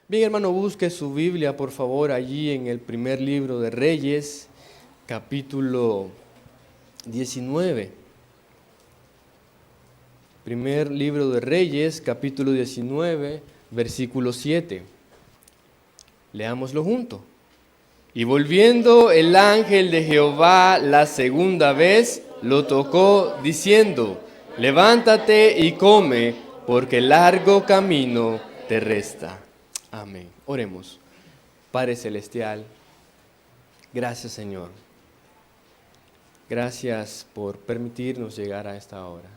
Bien, hermano, busque su Biblia, por favor, allí en el primer libro de Reyes, capítulo 19. Primer libro de Reyes, capítulo 19, versículo 7. Leámoslo junto. Y volviendo el ángel de Jehová la segunda vez, lo tocó, diciendo: levántate y come, porque largo camino te resta. Amén. Oremos. Padre Celestial, gracias, Señor. Gracias por permitirnos llegar a esta hora.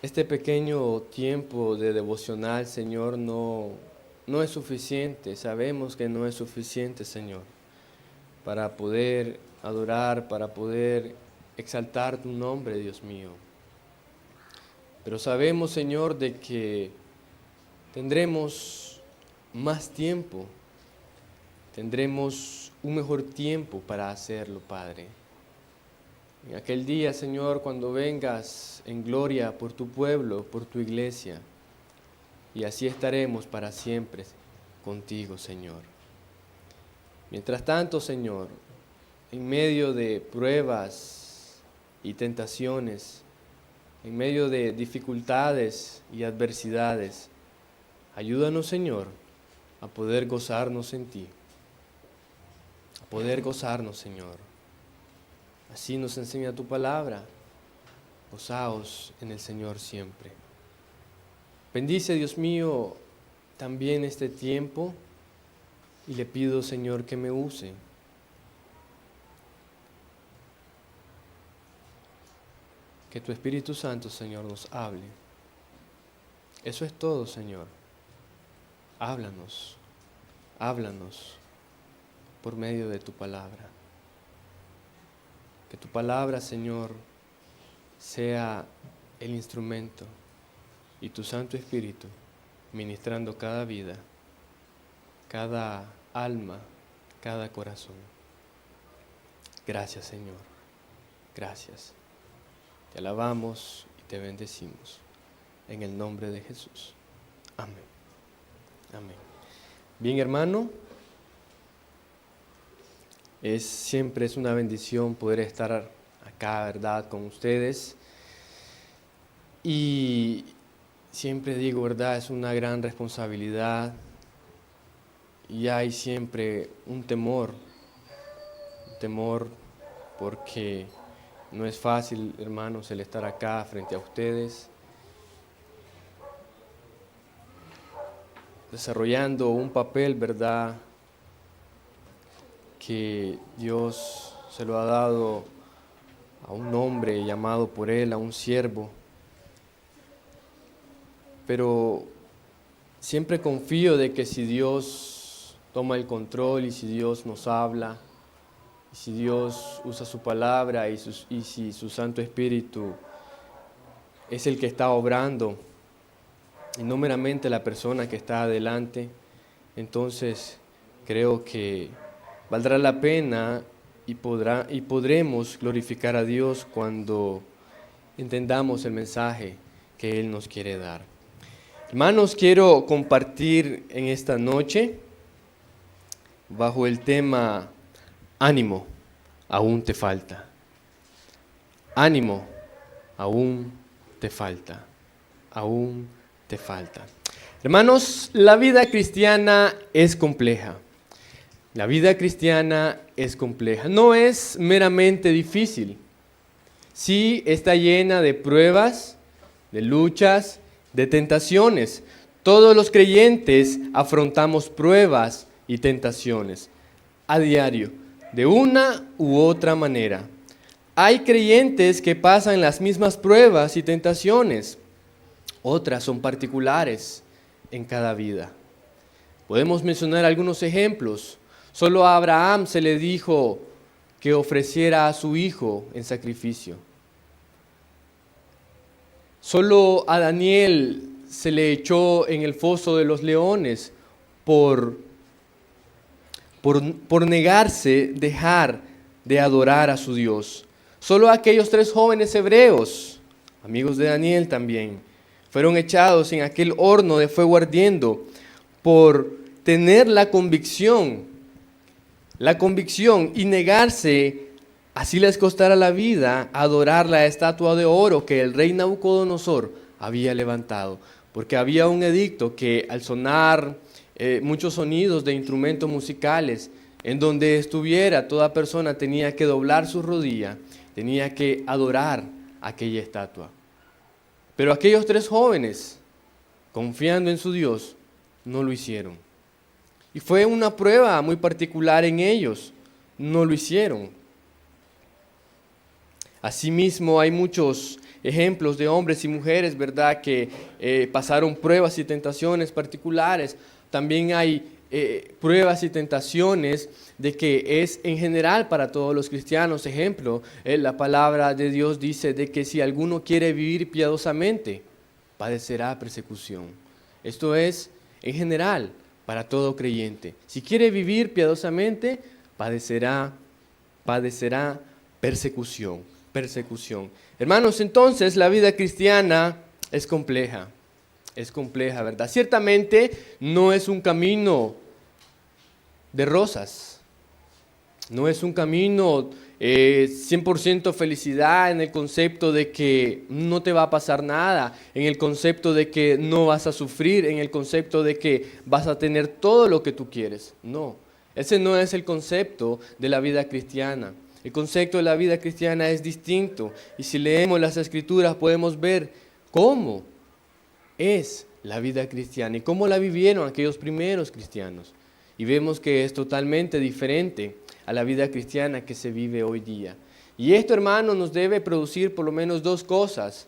Este pequeño tiempo de devocional, Señor, no es suficiente. Sabemos que no es suficiente, Señor, para poder adorar, para poder exaltar tu nombre, Dios mío. Pero sabemos, Señor, de que tendremos más tiempo, tendremos un mejor tiempo para hacerlo, Padre. En aquel día, Señor, cuando vengas en gloria por tu pueblo, por tu iglesia, y así estaremos para siempre contigo, Señor. Mientras tanto, Señor, en medio de pruebas y tentaciones, en medio de dificultades y adversidades, ayúdanos, Señor, a poder gozarnos en ti, a poder gozarnos, Señor. Así nos enseña tu palabra. Gozaos en el Señor siempre. Bendice, Dios mío, también este tiempo y le pido, Señor, que me use. Que tu Espíritu Santo, Señor, nos hable. Eso es todo, Señor. Háblanos, háblanos por medio de tu palabra. Que tu palabra, Señor, sea el instrumento y tu Santo Espíritu ministrando cada vida, cada alma, cada corazón. Gracias, Señor. Gracias. Te alabamos y te bendecimos. En el nombre de Jesús. Amén. Amén. Bien, hermano, siempre es una bendición poder estar acá, ¿verdad?, con ustedes. Y siempre digo, ¿verdad?, es una gran responsabilidad y hay siempre un temor porque no es fácil, hermanos, el estar acá frente a ustedes, desarrollando un papel, ¿verdad?, que Dios se lo ha dado a un hombre llamado por Él, a un siervo. Pero siempre confío de que si Dios toma el control y si Dios nos habla, y si Dios usa su palabra y si su Santo Espíritu es el que está obrando y no meramente la persona que está adelante, entonces creo que valdrá la pena y podremos glorificar a Dios cuando entendamos el mensaje que Él nos quiere dar. Hermanos, quiero compartir en esta noche bajo el tema ánimo, aún te falta. Ánimo, aún te falta. Aún te falta. Hermanos, la vida cristiana es compleja. La vida cristiana es compleja. No es meramente difícil. Sí, está llena de pruebas, de luchas, de tentaciones. Todos los creyentes afrontamos pruebas y tentaciones a diario, de una u otra manera. Hay creyentes que pasan las mismas pruebas y tentaciones. Otras son particulares en cada vida. Podemos mencionar algunos ejemplos. Solo a Abraham se le dijo que ofreciera a su hijo en sacrificio. Solo a Daniel se le echó en el foso de los leones por negarse, dejar de adorar a su Dios. Solo a aquellos 3 jóvenes hebreos, amigos de Daniel también, Fueron echados en aquel horno de fuego ardiendo por tener la convicción y negarse, así les costara la vida, adorar la estatua de oro que el rey Nabucodonosor había levantado. Porque había un edicto que al sonar muchos sonidos de instrumentos musicales, en donde estuviera toda persona tenía que doblar su rodilla, tenía que adorar aquella estatua. Pero aquellos 3 jóvenes, confiando en su Dios, no lo hicieron. Y fue una prueba muy particular en ellos, no lo hicieron. Asimismo, hay muchos ejemplos de hombres y mujeres, ¿verdad?, que pasaron pruebas y tentaciones particulares. También hay pruebas y tentaciones de que es en general para todos los cristianos. Ejemplo, la palabra de Dios dice de que si alguno quiere vivir piadosamente, padecerá persecución. Esto es en general para todo creyente. Si quiere vivir piadosamente, padecerá persecución. Hermanos, entonces la vida cristiana es compleja, ¿verdad? Ciertamente no es un camino de rosas, no es un camino 100% felicidad en el concepto de que no te va a pasar nada, en el concepto de que no vas a sufrir, en el concepto de que vas a tener todo lo que tú quieres. No, ese no es el concepto de la vida cristiana. El concepto de la vida cristiana es distinto, y si leemos las Escrituras podemos ver cómo es la vida cristiana y cómo la vivieron aquellos primeros cristianos. Y vemos que es totalmente diferente a la vida cristiana que se vive hoy día. Y esto, hermano, nos debe producir por lo menos 2 cosas,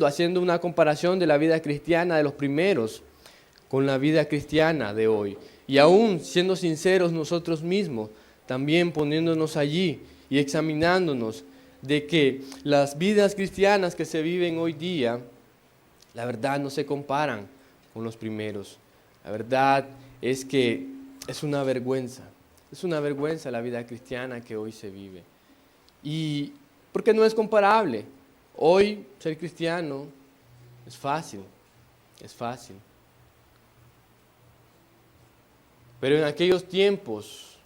haciendo una comparación de la vida cristiana de los primeros con la vida cristiana de hoy. Y aún siendo sinceros nosotros mismos, también poniéndonos allí y examinándonos de que las vidas cristianas que se viven hoy día, la verdad no se comparan con los primeros. La verdad es que es una vergüenza la vida cristiana que hoy se vive. Y porque no es comparable. Hoy ser cristiano es fácil. Pero en aquellos tiempos,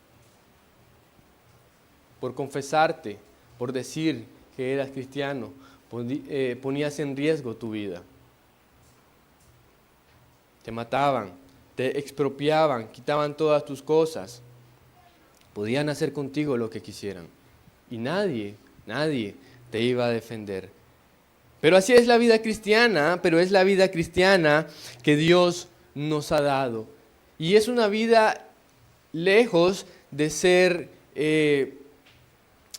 por confesarte, por decir que eras cristiano, ponías en riesgo tu vida. Te mataban, te expropiaban, quitaban todas tus cosas. Podían hacer contigo lo que quisieran. Y nadie te iba a defender. Pero así es la vida cristiana, que Dios nos ha dado. Y es una vida lejos de ser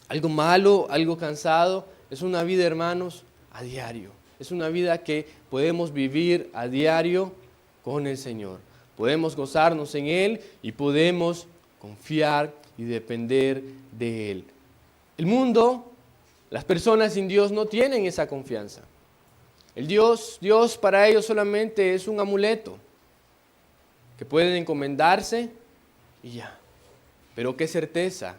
algo malo, algo cansado. Es una vida, hermanos, a diario. Es una vida que podemos vivir a diario con el Señor. Podemos gozarnos en Él y podemos confiar y depender de Él. El mundo, las personas sin Dios no tienen esa confianza. Dios para ellos solamente es un amuleto que pueden encomendarse y ya. Pero ¿qué certeza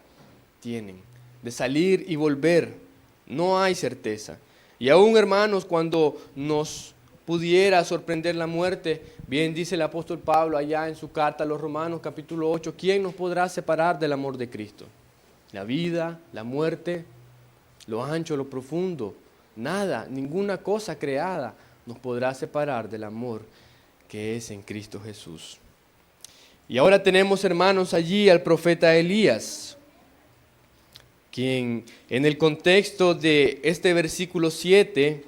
tienen de salir y volver? No hay certeza. Y aún, hermanos, cuando nos pudiera sorprender la muerte, bien dice el apóstol Pablo allá en su carta a los Romanos capítulo 8, ¿quién nos podrá separar del amor de Cristo? La vida, la muerte, lo ancho, lo profundo, nada, ninguna cosa creada nos podrá separar del amor que es en Cristo Jesús. Y ahora tenemos, hermanos, allí al profeta Elías, quien en el contexto de este versículo 7,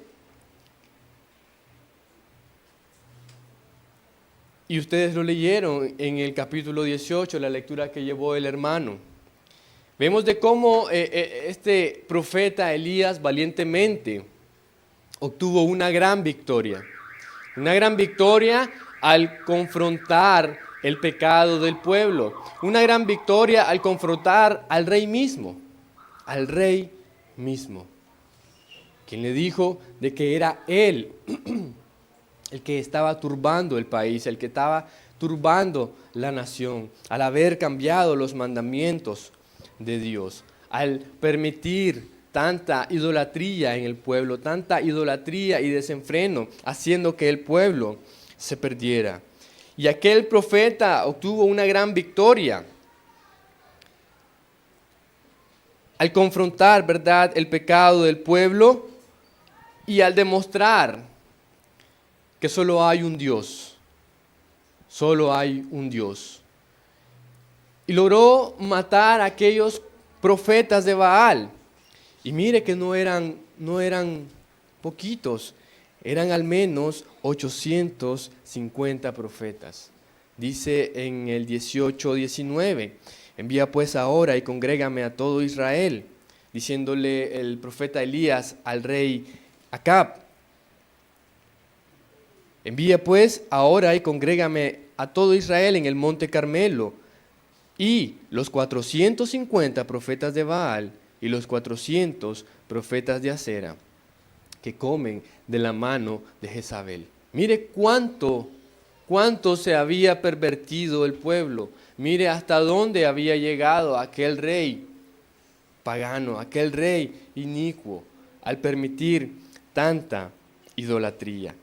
y ustedes lo leyeron en el capítulo 18, la lectura que llevó el hermano, vemos de cómo este profeta Elías valientemente obtuvo una gran victoria al confrontar el pecado del pueblo, una gran victoria al confrontar al rey mismo, quien le dijo de que era él el que estaba turbando el país, el que estaba turbando la nación, al haber cambiado los mandamientos de Dios, al permitir tanta idolatría en el pueblo, tanta idolatría y desenfreno, haciendo que el pueblo se perdiera. Y aquel profeta obtuvo una gran victoria al confrontar, ¿verdad?, el pecado del pueblo y al demostrar que solo hay un Dios, solo hay un Dios. Y logró matar a aquellos profetas de Baal. Y mire que no eran poquitos, eran al menos 850 profetas. Dice en el 18-19, envía pues ahora y congrégame a todo Israel, diciéndole el profeta Elías al rey Acab. Envía pues ahora y congrégame a todo Israel en el monte Carmelo, y los 450 profetas de Baal y los 400 profetas de Acera, que comen de la mano de Jezabel. Mire cuánto se había pervertido el pueblo. Mire hasta dónde había llegado aquel rey pagano, aquel rey inicuo, al permitir tanta idolatría.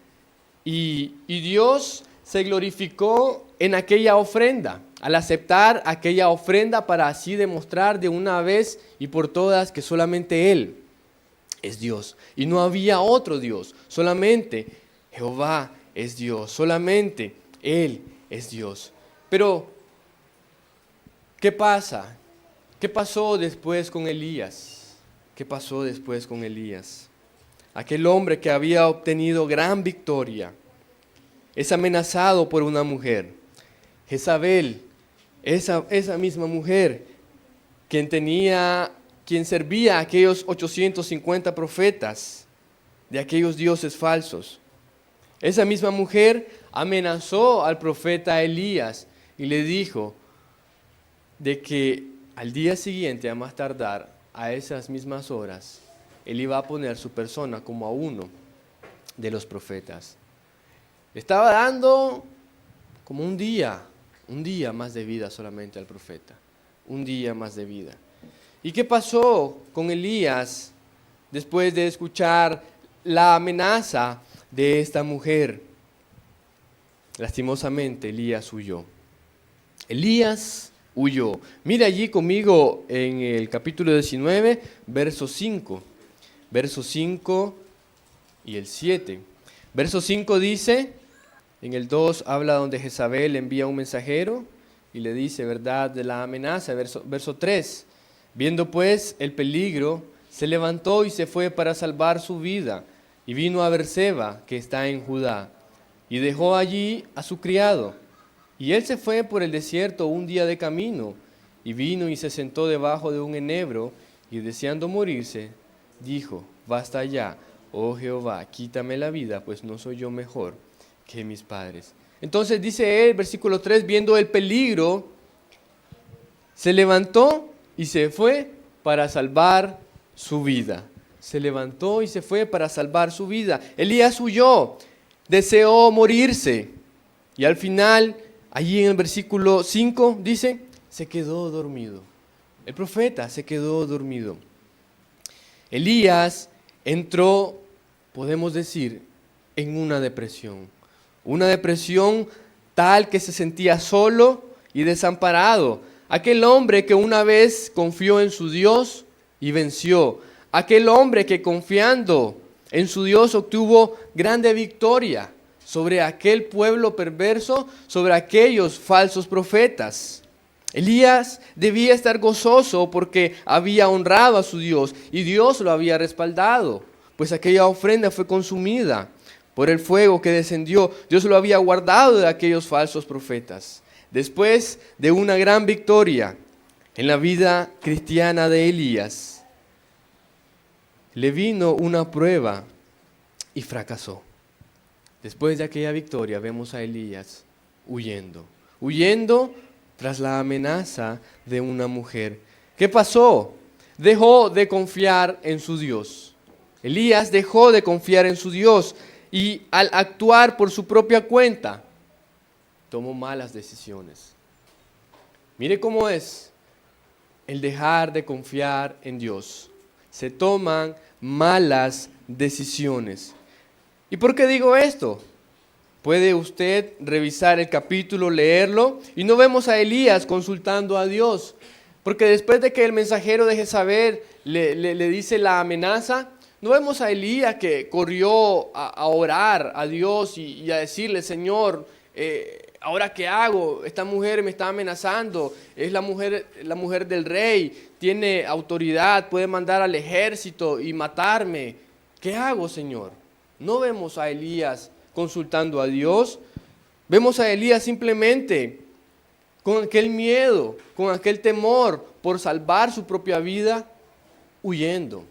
Y Dios se glorificó en aquella ofrenda, al aceptar aquella ofrenda para así demostrar de una vez y por todas que solamente Él es Dios. Y no había otro Dios, solamente Jehová es Dios, solamente Él es Dios. Pero, ¿qué pasa? ¿Qué pasó después con Elías? ¿Qué pasó después con Elías? Aquel hombre que había obtenido gran victoria es amenazado por una mujer. Jezabel, esa misma mujer, quien servía a aquellos 850 profetas de aquellos dioses falsos. Esa misma mujer amenazó al profeta Elías y le dijo de que al día siguiente, a más tardar, a esas mismas horas, él iba a poner su persona como a uno de los profetas. Le estaba dando como un día más de vida solamente al profeta, un día más de vida. ¿Y qué pasó con Elías después de escuchar la amenaza de esta mujer? Lastimosamente, Elías huyó. Elías huyó. Mira allí conmigo en el capítulo 19, verso 5. Verso 5 y el 7. Verso 5 dice, en el 2 habla donde Jezabel envía un mensajero y le dice, ¿verdad?, de la amenaza. Verso 3, viendo pues el peligro, se levantó y se fue para salvar su vida, y vino a Berseba, que está en Judá, y dejó allí a su criado. Y él se fue por el desierto un día de camino, y vino y se sentó debajo de un enebro, y deseando morirse, dijo, basta ya, oh Jehová, quítame la vida, pues no soy yo mejor que mis padres. Entonces dice él, versículo 3, viendo el peligro, se levantó y se fue para salvar su vida. Se levantó y se fue para salvar su vida. Elías huyó, deseó morirse, y al final, allí en el versículo 5, dice, se quedó dormido. El profeta se quedó dormido. Elías entró, podemos decir, en una depresión tal que se sentía solo y desamparado. Aquel hombre que una vez confió en su Dios y venció. Aquel hombre que confiando en su Dios obtuvo grande victoria sobre aquel pueblo perverso, sobre aquellos falsos profetas. Elías debía estar gozoso porque había honrado a su Dios y Dios lo había respaldado, pues aquella ofrenda fue consumida por el fuego que descendió. Dios lo había guardado de aquellos falsos profetas. Después de una gran victoria en la vida cristiana de Elías, le vino una prueba y fracasó. Después de aquella victoria vemos a Elías huyendo tras la amenaza de una mujer. ¿Qué pasó? Dejó de confiar en su Dios. Elías dejó de confiar en su Dios y al actuar por su propia cuenta, tomó malas decisiones. Mire cómo es el dejar de confiar en Dios. se toman malas decisiones. ¿Y por qué digo esto? Puede usted revisar el capítulo, leerlo, y no vemos a Elías consultando a Dios. Porque después de que el mensajero de Jezabel le dice la amenaza, no vemos a Elías que corrió a orar a Dios y a decirle: Señor, ¿ahora qué hago? Esta mujer me está amenazando, es la mujer del rey, tiene autoridad, puede mandar al ejército y matarme. ¿Qué hago, Señor? No vemos a Elías consultando a Dios, vemos a Elías simplemente con aquel miedo, con aquel temor por salvar su propia vida, huyendo.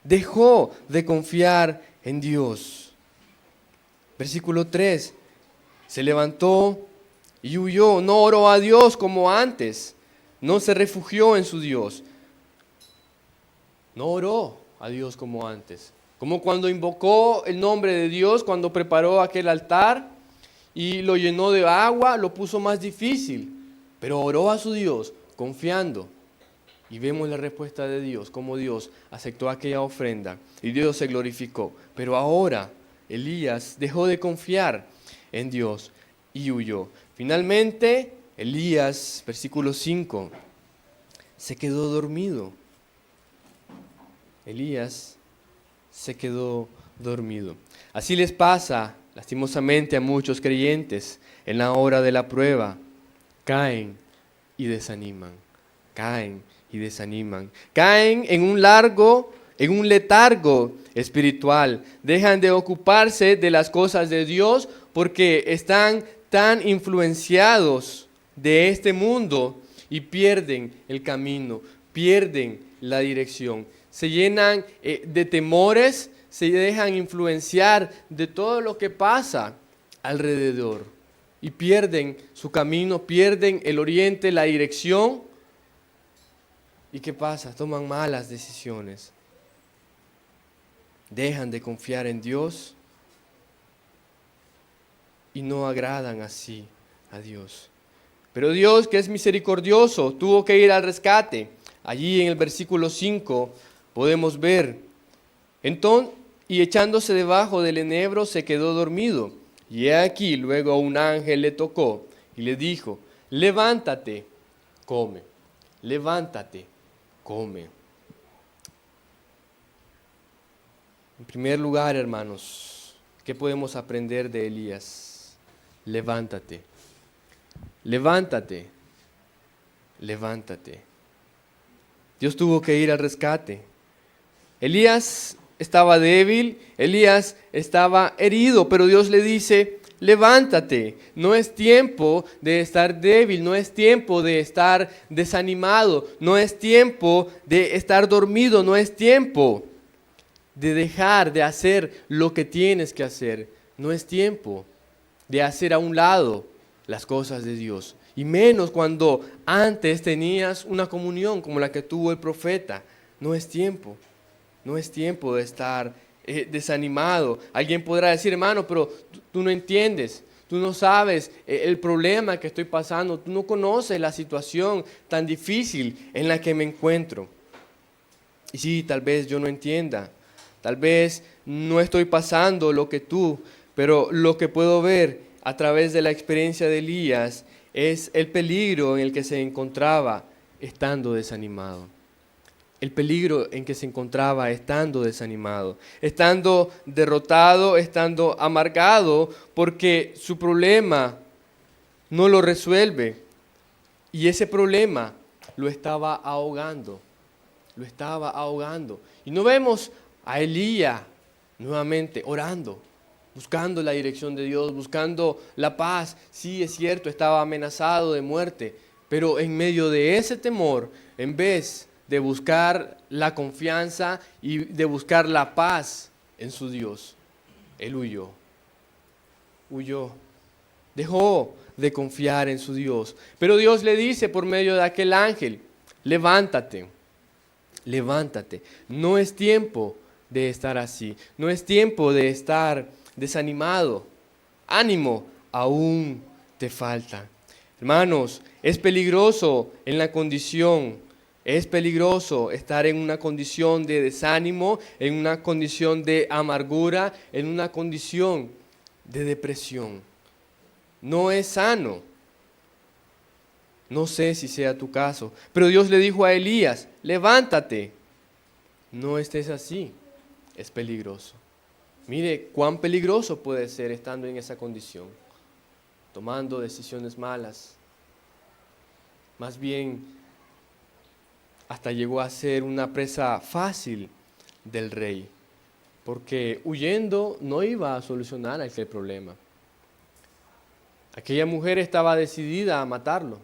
Dejó de confiar en Dios. Versículo 3, se levantó y huyó, no oró a Dios como antes, no se refugió en su Dios, no oró a Dios como antes, como cuando invocó el nombre de Dios, cuando preparó aquel altar y lo llenó de agua, lo puso más difícil, pero oró a su Dios confiando. Y vemos la respuesta de Dios, cómo Dios aceptó aquella ofrenda y Dios se glorificó. Pero ahora Elías dejó de confiar en Dios y huyó. Finalmente, Elías, versículo 5, se quedó dormido. Elías se quedó dormido. Así les pasa, lastimosamente, a muchos creyentes en la hora de la prueba. Caen y desaniman. Caen en un letargo espiritual. Dejan de ocuparse de las cosas de Dios porque están tan influenciados de este mundo y pierden el camino, pierden la dirección. Se llenan de temores, se dejan influenciar de todo lo que pasa alrededor y pierden su camino, pierden el oriente, la dirección. ¿Y qué pasa? Toman malas decisiones. Dejan de confiar en Dios y no agradan así a Dios. Pero Dios, que es misericordioso, tuvo que ir al rescate. Allí en el versículo 5 podemos ver: entonces, y echándose debajo del enebro se quedó dormido. Y he aquí, luego un ángel le tocó y le dijo: levántate, come. Levántate, come. En primer lugar, hermanos, ¿qué podemos aprender de Elías? Levántate. Levántate. Levántate. Dios tuvo que ir al rescate. Elías estaba débil, Elías estaba herido, pero Dios le dice: levántate. No es tiempo de estar débil, no es tiempo de estar desanimado, no es tiempo de estar dormido, no es tiempo de dejar de hacer lo que tienes que hacer, no es tiempo de hacer a un lado las cosas de Dios. Y menos cuando antes tenías una comunión como la que tuvo el profeta. No es tiempo de estar desanimado. Alguien podrá decir: hermano, pero tú no entiendes, tú no sabes el problema que estoy pasando, tú no conoces la situación tan difícil en la que me encuentro. Y sí, tal vez yo no entienda, tal vez no estoy pasando lo que tú, pero lo que puedo ver a través de la experiencia de Elías es el peligro en el que se encontraba estando desanimado. El peligro en que se encontraba estando desanimado, estando derrotado, estando amargado, porque su problema no lo resuelve. Y ese problema lo estaba ahogando, Y no vemos a Elías nuevamente orando, buscando la dirección de Dios, buscando la paz. Sí, es cierto, estaba amenazado de muerte, pero en medio de ese temor, en vez de buscar la confianza y de buscar la paz en su Dios, él huyó, dejó de confiar en su Dios. Pero Dios le dice por medio de aquel ángel: levántate, no es tiempo de estar así, no es tiempo de estar desanimado, ánimo, aún te falta. Hermanos, es peligroso en la condición Es peligroso estar en una condición de desánimo, en una condición de amargura, en una condición de depresión. No es sano. No sé si sea tu caso, pero Dios le dijo a Elías, levántate. No estés así, es peligroso. Mire cuán peligroso puede ser estando en esa condición, tomando decisiones malas. Más bien, hasta llegó a ser una presa fácil del rey, porque huyendo no iba a solucionar aquel problema. Aquella mujer estaba decidida a matarlo,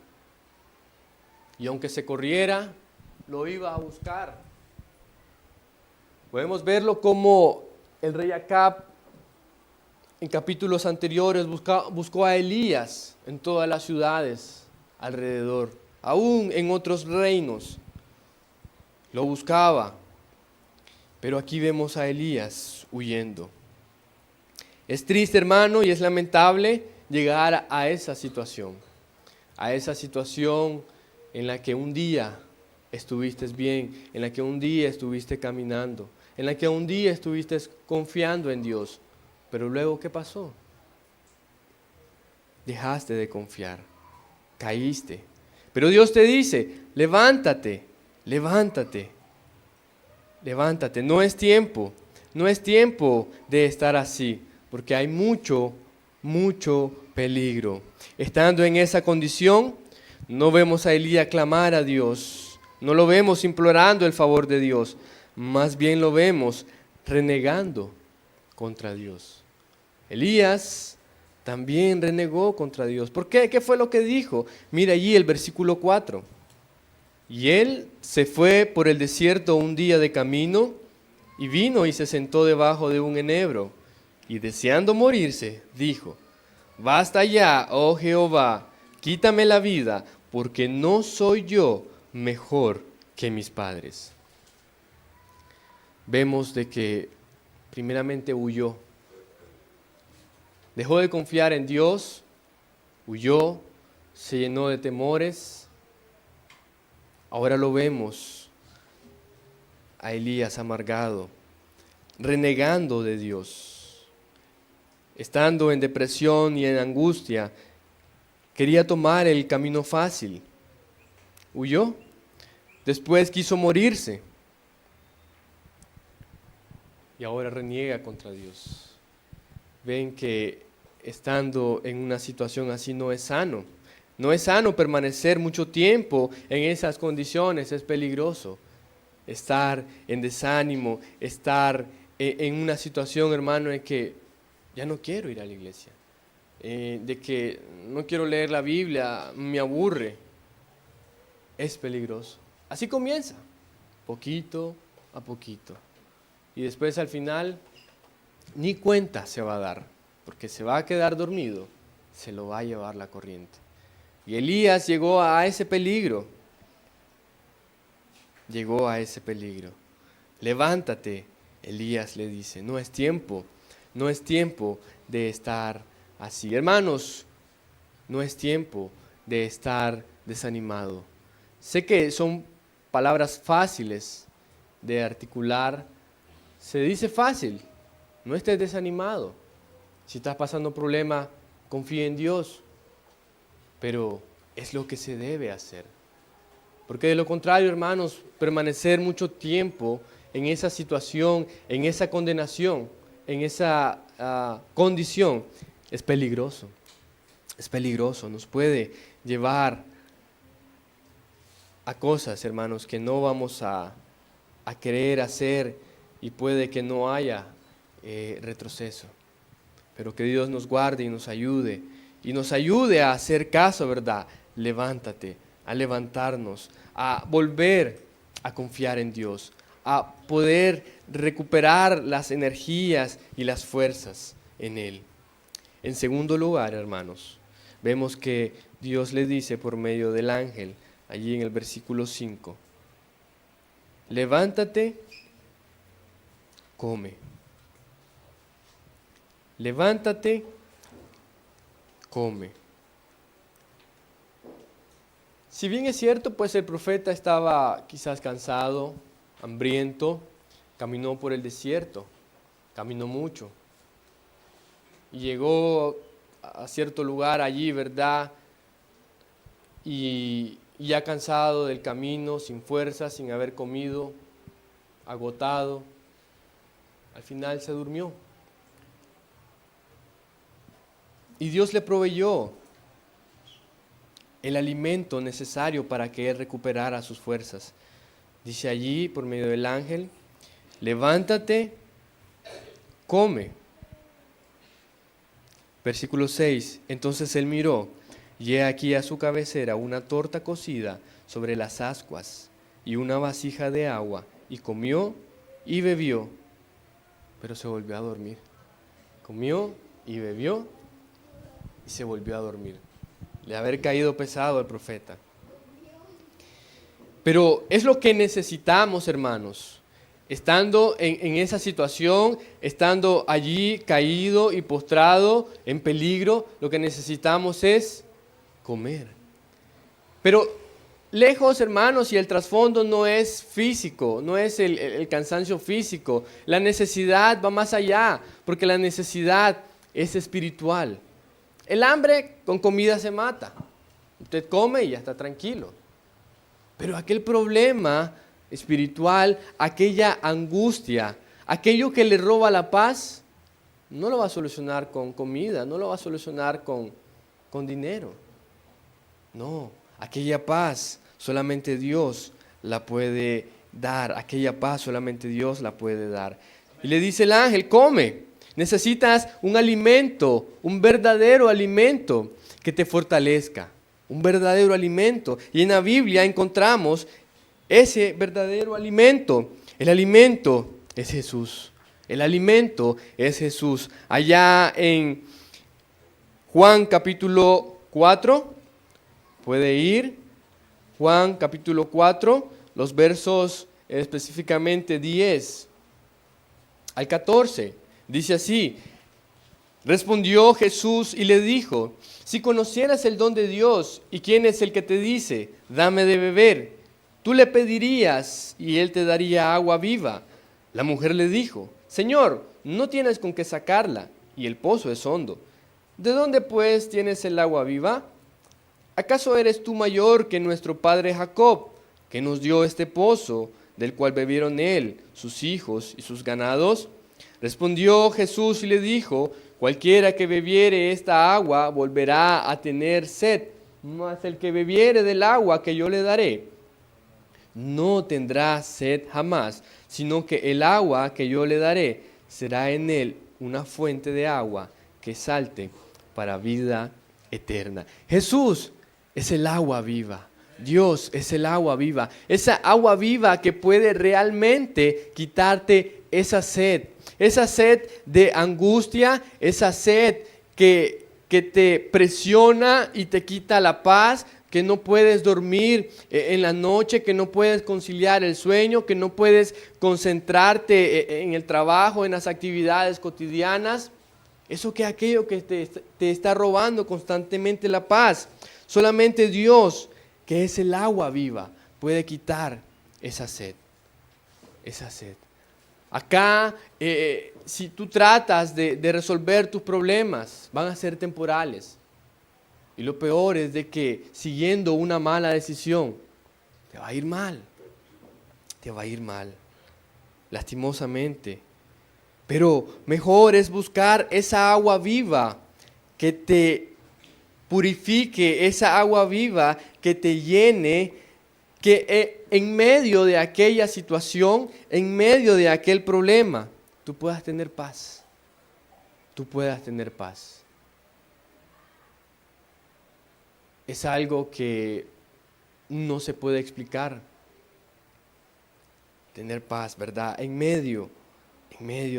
y aunque se corriera, lo iba a buscar. Podemos verlo como el rey Acab en capítulos anteriores buscó a Elías en todas las ciudades alrededor, aún en otros reinos. Lo buscaba, pero aquí vemos a Elías huyendo. Es triste, hermano, y es lamentable llegar a esa situación en la que un día estuviste bien, en la que un día estuviste caminando, en la que un día estuviste confiando en Dios, pero luego ¿qué pasó? Dejaste de confiar, caíste. Pero Dios te dice, levántate, levántate, levántate. No es tiempo de estar así, porque hay mucho peligro. Estando en esa condición, no vemos a Elías clamar a Dios, no lo vemos implorando el favor de Dios, más bien lo vemos renegando contra Dios. Elías también renegó contra Dios. ¿Por qué? ¿Qué fue lo que dijo? Mira allí el versículo 4. Y él se fue por el desierto un día de camino y vino y se sentó debajo de un enebro. Y deseando morirse, dijo, basta ya, oh Jehová, quítame la vida, porque no soy yo mejor que mis padres. Vemos de que primeramente huyó. Dejó de confiar en Dios, huyó, se llenó de temores. Ahora lo vemos a Elías amargado, renegando de Dios. Estando en depresión y en angustia, quería tomar el camino fácil. Huyó. Después quiso morirse. Y ahora reniega contra Dios. Ven que estando en una situación así no es sano. No es sano permanecer mucho tiempo en esas condiciones, es peligroso. Estar en desánimo, estar en una situación, hermano, en que ya no quiero ir a la iglesia, de que no quiero leer la Biblia, me aburre. Es peligroso. Así comienza, poquito a poquito. Y después al final ni cuenta se va a dar, porque se va a quedar dormido, se lo va a llevar la corriente. Y Elías llegó a ese peligro. Llegó a ese peligro. Levántate, Elías le dice, no es tiempo de estar así. Hermanos, no es tiempo de estar desanimado. Sé que son palabras fáciles de articular. Se dice fácil, no estés desanimado. Si estás pasando un problema, confía en Dios. Pero es lo que se debe hacer. Porque de lo contrario, hermanos, permanecer mucho tiempo en esa situación, en esa condenación, en esa condición, es peligroso. Es peligroso, nos puede llevar a cosas, hermanos, que no vamos a querer hacer y puede que no haya retroceso. Pero que Dios nos guarde y nos ayude a hacer caso, ¿verdad? Levántate, a levantarnos, a volver a confiar en Dios, a poder recuperar las energías y las fuerzas en Él. En segundo lugar, hermanos, vemos que Dios le dice por medio del ángel, allí en el versículo 5, levántate, come. Levántate, come. Si bien es cierto, pues el profeta estaba quizás cansado, hambriento, caminó por el desierto, caminó mucho y llegó a cierto lugar allí, ¿verdad? Y ya cansado del camino, sin fuerza, sin haber comido, agotado, al final se durmió. Y Dios le proveyó el alimento necesario para que él recuperara sus fuerzas. Dice allí, por medio del ángel, levántate, come. Versículo 6, entonces él miró, y he aquí a su cabecera una torta cocida sobre las ascuas y una vasija de agua, y comió y bebió, pero se volvió a dormir. Comió y bebió y se volvió a dormir. De haber caído pesado el profeta. Pero es lo que necesitamos, hermanos. Estando en esa situación, estando allí caído y postrado, en peligro, lo que necesitamos es comer. Pero lejos, hermanos, y el trasfondo no es físico, no es el cansancio físico. La necesidad va más allá, porque la necesidad es espiritual. El hambre con comida se mata. Usted come y ya está tranquilo. Pero aquel problema espiritual, aquella angustia, aquello que le roba la paz, no lo va a solucionar con comida, no lo va a solucionar con dinero. No, aquella paz solamente Dios la puede dar, aquella paz solamente Dios la puede dar. Y le dice el ángel, come. Necesitas un alimento, un verdadero alimento que te fortalezca, un verdadero alimento. Y en la Biblia encontramos ese verdadero alimento. El alimento es Jesús. El alimento es Jesús. Allá en Juan capítulo 4, puede ir, Juan capítulo 4, los versos específicamente 10 al 14. Dice así, respondió Jesús y le dijo, si conocieras el don de Dios y quién es el que te dice, dame de beber, tú le pedirías y él te daría agua viva. La mujer le dijo, Señor, no tienes con qué sacarla y el pozo es hondo. ¿De dónde pues tienes el agua viva? ¿Acaso eres tú mayor que nuestro padre Jacob, que nos dio este pozo, del cual bebieron él, sus hijos y sus ganados? Respondió Jesús y le dijo, cualquiera que bebiere esta agua volverá a tener sed, mas el que bebiere del agua que yo le daré, no tendrá sed jamás, sino que el agua que yo le daré será en él una fuente de agua que salte para vida eterna. Jesús es el agua viva. Dios es el agua viva. Esa agua viva que puede realmente quitarte esa sed de angustia, esa sed que te presiona y te quita la paz, que no puedes dormir en la noche, que no puedes conciliar el sueño, que no puedes concentrarte en el trabajo, en las actividades cotidianas. Aquello que te está robando constantemente la paz. Solamente Dios, que es el agua viva, puede quitar esa sed. Esa sed. Acá, si tú tratas de resolver tus problemas, van a ser temporales. Y lo peor es de que siguiendo una mala decisión, te va a ir mal. Te va a ir mal, lastimosamente. Pero mejor es buscar esa agua viva que te purifique, esa agua viva que te llene, que en medio de aquella situación, en medio de aquel problema, tú puedas tener paz. Tú puedas tener paz. Es algo que no se puede explicar. Tener paz, ¿verdad? En medio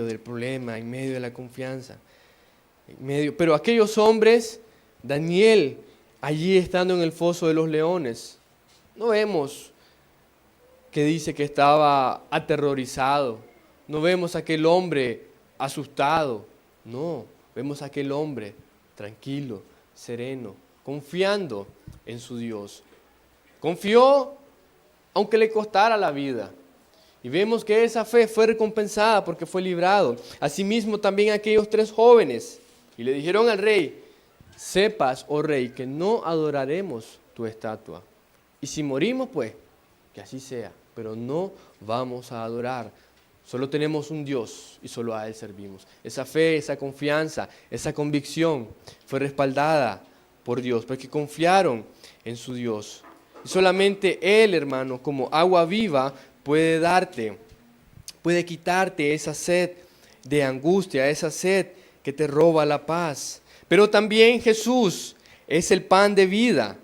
del problema, en medio de la confianza. Pero aquellos hombres, Daniel, allí estando en el foso de los leones, no vemos que dice que estaba aterrorizado. No vemos a aquel hombre asustado. No, vemos a aquel hombre tranquilo, sereno, confiando en su Dios. Confió aunque le costara la vida. Y vemos que esa fe fue recompensada porque fue librado. Asimismo también aquellos 3 jóvenes. Y le dijeron al rey: sepas, oh rey, que no adoraremos tu estatua. Y si morimos, pues, que así sea. Pero no vamos a adorar. Solo tenemos un Dios y solo a Él servimos. Esa fe, esa confianza, esa convicción fue respaldada por Dios, porque confiaron en su Dios. Y solamente Él, hermano, como agua viva, puede quitarte esa sed de angustia, esa sed que te roba la paz. Pero también Jesús es el pan de vida.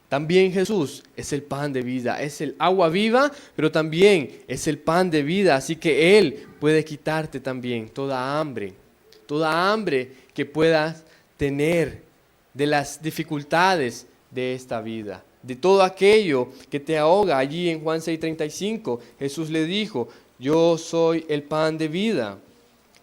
También Jesús es el pan de vida, es el agua viva, pero también es el pan de vida. Así que Él puede quitarte también toda hambre que puedas tener de las dificultades de esta vida, de todo aquello que te ahoga. Allí en Juan 6:35 Jesús le dijo: yo soy el pan de vida.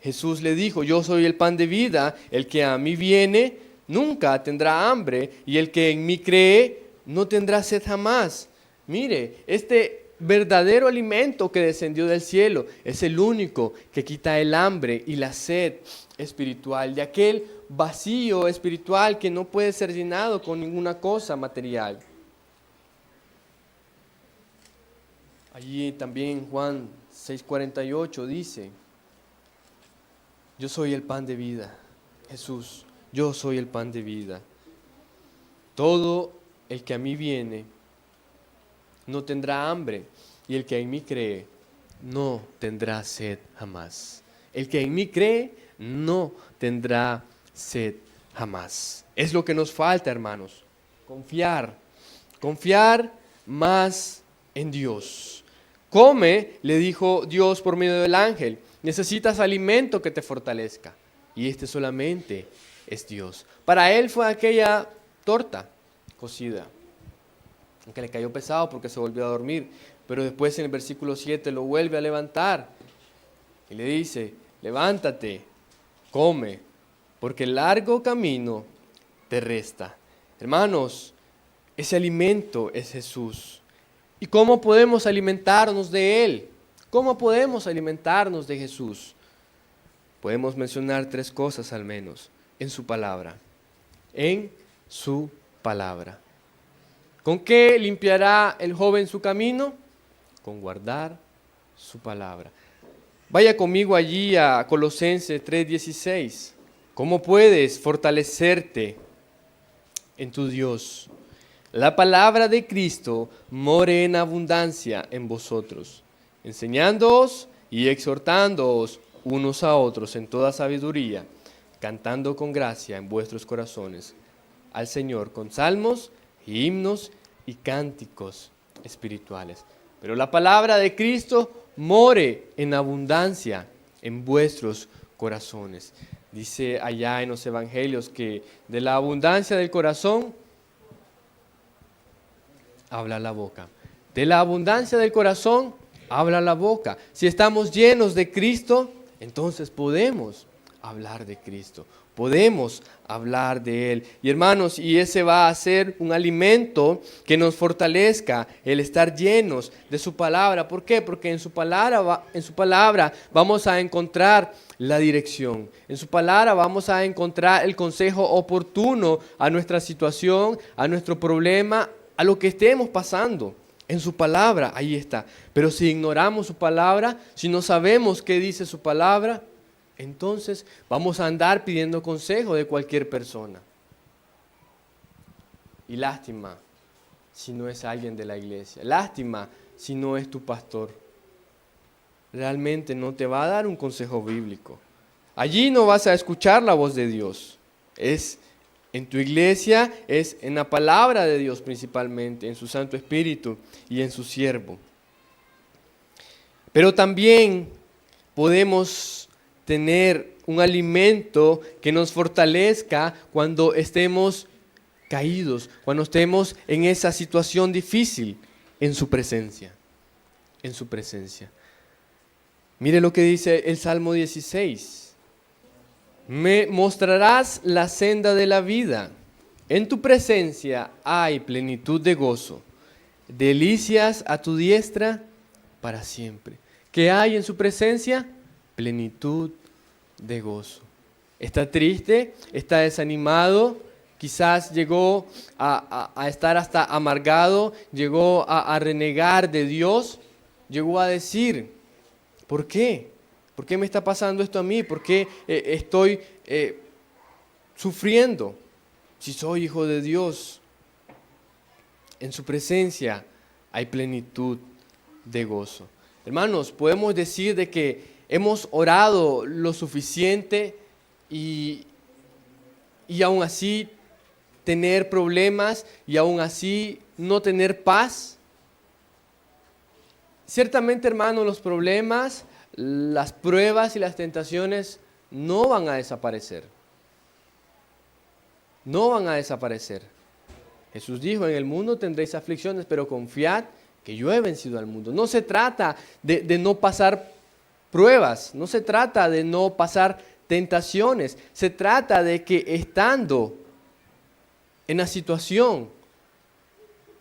Jesús le dijo: yo soy el pan de vida, el que a mí viene nunca tendrá hambre, y el que en mí cree no tendrá sed jamás. Mire, este verdadero alimento que descendió del cielo es el único que quita el hambre y la sed espiritual, de aquel vacío espiritual que no puede ser llenado con ninguna cosa material. Allí también Juan 6:48 dice: yo soy el pan de vida. Jesús: yo soy el pan de vida. Todo el que a mí viene no tendrá hambre, y el que en mí cree no tendrá sed jamás. El que en mí cree no tendrá sed jamás. Es lo que nos falta, hermanos. Confiar más en Dios. Come, le dijo Dios por medio del ángel. Necesitas alimento que te fortalezca. Y este solamente es Dios. Para él fue aquella torta cocida, aunque le cayó pesado porque se volvió a dormir, pero después en el versículo 7 lo vuelve a levantar y le dice: levántate, come, porque el largo camino te resta. Hermanos, ese alimento es Jesús. ¿Y cómo podemos alimentarnos de Él? ¿Cómo podemos alimentarnos de Jesús? Podemos mencionar 3 cosas al menos: en su palabra. En su palabra. ¿Con qué limpiará el joven su camino? Con guardar su palabra. Vaya conmigo allí a Colosenses 3:16. ¿Cómo puedes fortalecerte en tu Dios? La palabra de Cristo more en abundancia en vosotros, enseñándoos y exhortándoos unos a otros en toda sabiduría, cantando con gracia en vuestros corazones al Señor con salmos, himnos y cánticos espirituales. Pero la palabra de Cristo more en abundancia en vuestros corazones. Dice allá en los evangelios que de la abundancia del corazón habla la boca. De la abundancia del corazón habla la boca. Si estamos llenos de Cristo, entonces podemos hablar de Cristo. Podemos hablar de Él. Y hermanos, y ese va a ser un alimento que nos fortalezca, el estar llenos de su palabra. ¿Por qué? Porque en su palabra vamos a encontrar la dirección. En su palabra vamos a encontrar el consejo oportuno a nuestra situación, a nuestro problema, a lo que estemos pasando. En su palabra, ahí está. Pero si ignoramos su palabra, si no sabemos qué dice su palabra, entonces vamos a andar pidiendo consejo de cualquier persona. Y lástima si no es alguien de la iglesia. Lástima si no es tu pastor. Realmente no te va a dar un consejo bíblico. Allí no vas a escuchar la voz de Dios. Es en tu iglesia, es en la palabra de Dios principalmente, en su Santo Espíritu y en su siervo. Pero también podemos tener un alimento que nos fortalezca cuando estemos caídos, cuando estemos en esa situación difícil, en su presencia. En su presencia. Mire lo que dice el Salmo 16. Me mostrarás la senda de la vida. En tu presencia hay plenitud de gozo. delicias a tu diestra para siempre. ¿Qué hay en su presencia? Plenitud de gozo. Está triste, está desanimado, quizás llegó a estar hasta amargado, llegó a renegar de Dios, llegó a decir, ¿por qué? ¿Por qué me está pasando esto a mí? ¿Por qué estoy sufriendo? Si soy hijo de Dios, en su presencia hay plenitud de gozo. Hermanos, podemos decir de que hemos orado lo suficiente y aún así tener problemas y aún así no tener paz. Ciertamente, hermanos, los problemas, las pruebas y las tentaciones no van a desaparecer. No van a desaparecer. Jesús dijo, en el mundo tendréis aflicciones, pero confiad que yo he vencido al mundo. No se trata de no pasar pruebas, no se trata de no pasar tentaciones, se trata de que estando en la situación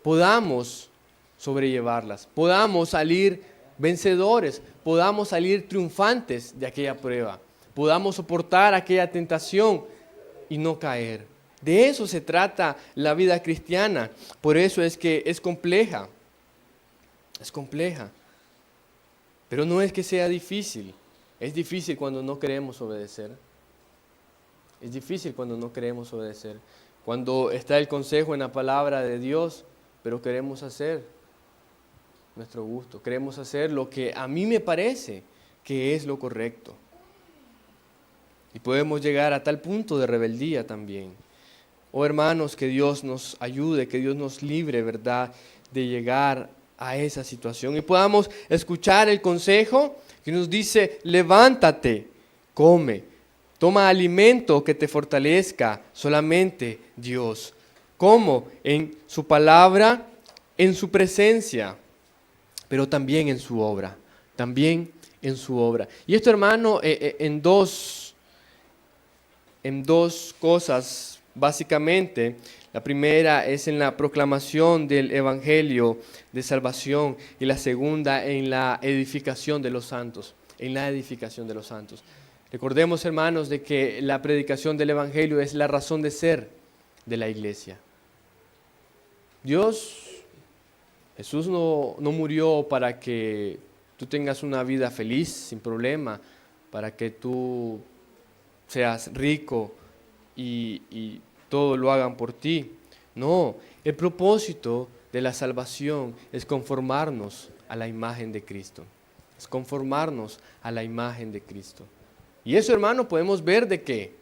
podamos sobrellevarlas, podamos salir vencedores, podamos salir triunfantes de aquella prueba, podamos soportar aquella tentación y no caer. De eso se trata la vida cristiana. Por eso es que es compleja. Es compleja. Pero no es que sea difícil. Es difícil cuando no queremos obedecer. Es difícil cuando no queremos obedecer. Cuando está el consejo en la palabra de Dios, pero queremos hacer nuestro gusto. Queremos hacer lo que a mí me parece que es lo correcto. Y podemos llegar a tal punto de rebeldía también. Oh hermanos, que Dios nos ayude, que Dios nos libre, ¿verdad?, de llegar a esa situación. Y podamos escuchar el consejo que nos dice, levántate, come, toma alimento que te fortalezca, solamente Dios. ¿Cómo? En su palabra, en su presencia, pero también en su obra. También en su obra. Y esto, hermano, en dos cosas. Básicamente, la primera es en la proclamación del Evangelio de salvación y la segunda en la edificación de los santos, en la edificación de los santos. Recordemos, hermanos, de que la predicación del Evangelio es la razón de ser de la iglesia. Jesús no murió para que tú tengas una vida feliz, sin problema, para que tú seas rico, y todo lo hagan por ti. No, el propósito de la salvación es conformarnos a la imagen de Cristo. Es conformarnos a la imagen de Cristo. Y eso, hermano, podemos ver de que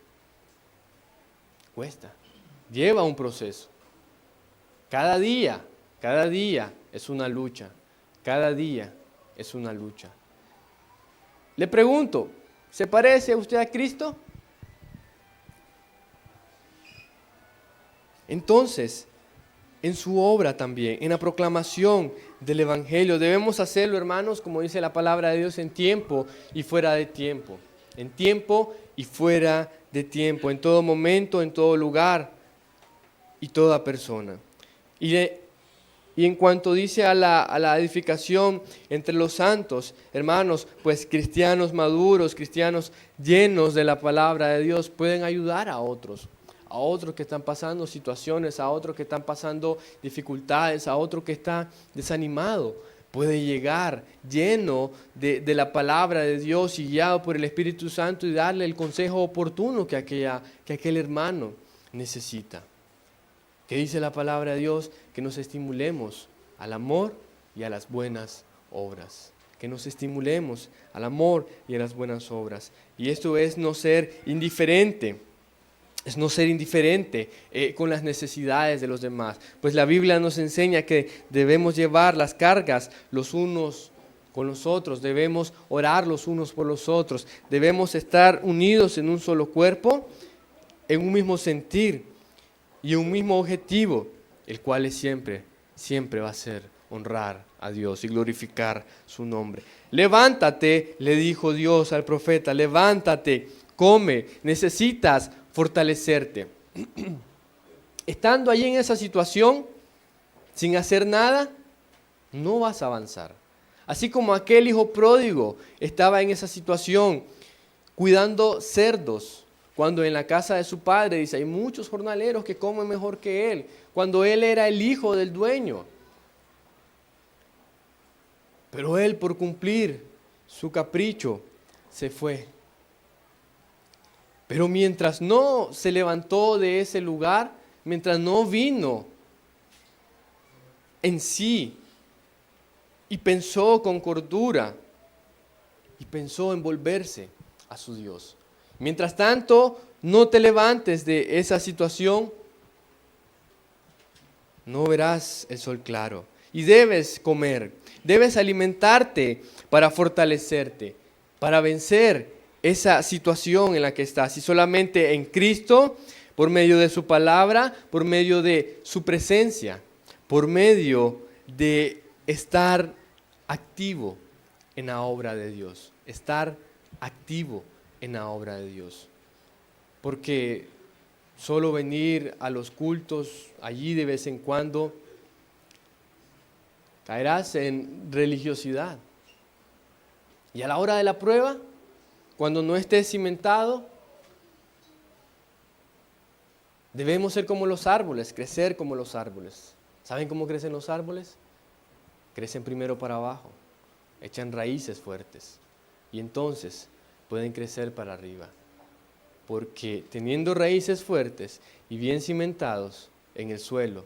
cuesta, lleva un proceso. Cada día es una lucha. Cada día es una lucha. Le pregunto, ¿se parece usted a Cristo? Entonces, en su obra también, en la proclamación del Evangelio, debemos hacerlo, hermanos, como dice la palabra de Dios, en tiempo y fuera de tiempo. En tiempo y fuera de tiempo, en todo momento, en todo lugar y toda persona. Y en cuanto dice a la edificación entre los santos, hermanos, pues cristianos maduros, cristianos llenos de la palabra de Dios, pueden ayudar a otros que están pasando situaciones, a otros que están pasando dificultades, a otro que está desanimado. Puede llegar lleno de la palabra de Dios y guiado por el Espíritu Santo y darle el consejo oportuno que aquel hermano necesita. ¿Qué dice la palabra de Dios? Que nos estimulemos al amor y a las buenas obras. Que nos estimulemos al amor y a las buenas obras. Y esto es no ser indiferente. Es no ser indiferente con las necesidades de los demás. Pues la Biblia nos enseña que debemos llevar las cargas los unos con los otros, debemos orar los unos por los otros, debemos estar unidos en un solo cuerpo, en un mismo sentir y un mismo objetivo, el cual es siempre va a ser honrar a Dios y glorificar su nombre. Levántate, le dijo Dios al profeta, levántate, come, necesitas fortalecerte. Estando allí en esa situación, sin hacer nada, no vas a avanzar. Así como aquel hijo pródigo estaba en esa situación, cuidando cerdos, cuando en la casa de su padre, dice, hay muchos jornaleros que comen mejor que él, cuando él era el hijo del dueño. Pero él, por cumplir su capricho, se fue. Pero mientras no se levantó de ese lugar, mientras no vino en sí y pensó con cordura y pensó en volverse a su Dios. Mientras tanto, no te levantes de esa situación, no verás el sol claro. Y debes comer, debes alimentarte para fortalecerte, para vencer esa situación en la que estás. Y solamente en Cristo, por medio de su palabra, por medio de su presencia, por medio de estar activo en la obra de Dios, estar activo en la obra de Dios. Porque solo venir a los cultos allí de vez en cuando, caerás en religiosidad. Y a la hora de la prueba, cuando no estés cimentado, debemos ser como los árboles, crecer como los árboles. ¿Saben cómo crecen los árboles? Crecen primero para abajo, echan raíces fuertes y entonces pueden crecer para arriba. Porque teniendo raíces fuertes y bien cimentados en el suelo,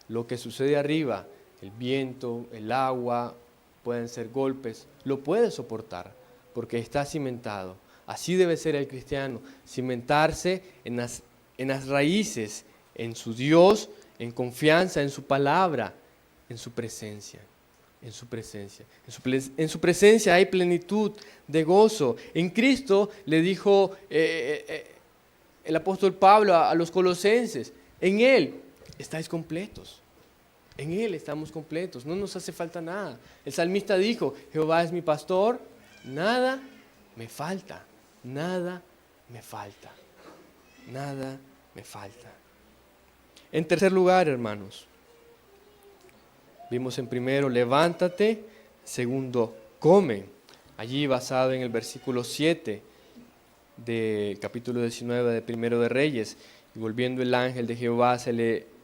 lo que sucede arriba, el viento, el agua, pueden ser golpes, lo puede soportar porque está cimentado. Así debe ser el cristiano, cimentarse en las raíces, en su Dios, en confianza, en su palabra, en su presencia. En su presencia. En su presencia hay plenitud de gozo. En Cristo le dijo el apóstol Pablo a los colosenses, en Él estáis completos. En Él estamos completos, no nos hace falta nada. El salmista dijo, Jehová es mi pastor, nada me falta, nada me falta, nada me falta. En tercer lugar, hermanos, vimos en primero, levántate, segundo, come. Allí basado en el versículo 7 del capítulo 19 de Primero de Reyes, y volviendo el ángel de Jehová